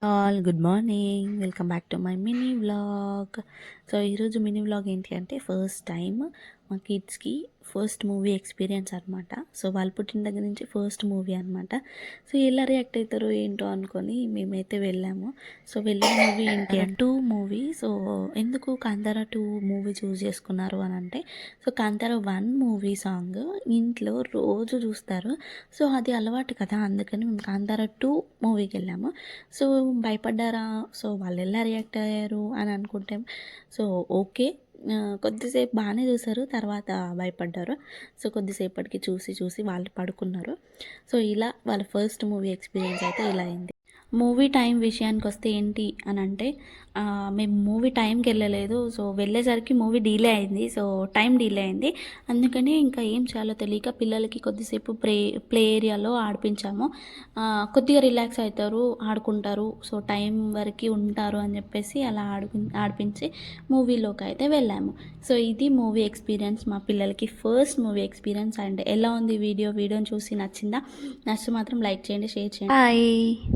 All good morning. Welcome back to my mini vlog. So ఈరోజు mini vlog ఏంటి అంటే first time మా కిడ్స్కి ఫస్ట్ మూవీ ఎక్స్పీరియన్స్ అనమాట. సో వాళ్ళు పుట్టిన దగ్గర నుంచి ఫస్ట్ మూవీ అనమాట. సో ఎలా రియాక్ట్ అవుతారో ఏంటో అనుకొని మేమైతే వెళ్ళాము. సో వెళ్ళిన మూవీ ఏంటి అంటే 2 మూవీ. సో ఎందుకు కాంతారా 2 మూవీ చూస్ చేసుకున్నారు అని అంటే, సో కాంతారా 1 మూవీ సాంగ్ ఇంట్లో రోజు చూస్తారు. సో అది అలవాటు కదా, అందుకని మేము కాంతారా 2 మూవీకి వెళ్ళాము. సో భయపడ్డారా? సో వాళ్ళెలా రియాక్ట్ అయ్యారు అని అనుకుంటే, సో ఓకే. కొద్దిసేపు బాగానే చూసారు. తర్వాత భయపడ్డారు. సో కొద్దిసేపటికి చూసి చూసి వాళ్ళు పడుకున్నారు. సో ఇలా వాళ్ళ ఫస్ట్ మూవీ ఎక్స్పీరియన్స్ అయితే ఇలా అయింది. మూవీ టైం విషయానికొస్తే ఏంటి అనంటే, మేము మూవీ టైంకి వెళ్ళలేదు. సో వెళ్ళేసరికి మూవీ డిలే అయింది. సో టైం డిలే అయింది. అందుకని ఇంకా ఏం చేయాలో తెలియక పిల్లలకి కొద్దిసేపు ప్లే ఏరియాలో ఆడిపించాము. కొద్దిగా రిలాక్స్ అవుతారు, ఆడుకుంటారు. సో టైం వరకు ఉంటారు అని చెప్పేసి అలా ఆడిపించి మూవీలోకి అయితే వెళ్ళాము. సో ఇది మూవీ ఎక్స్పీరియన్స్, మా పిల్లలకి ఫస్ట్ మూవీ ఎక్స్పీరియన్స్. అండ్ ఎలా ఉంది వీడియోని చూసి నచ్చిందా? నచ్చితే మాత్రం లైక్ చేయండి, షేర్ చేయండి. బాయ్.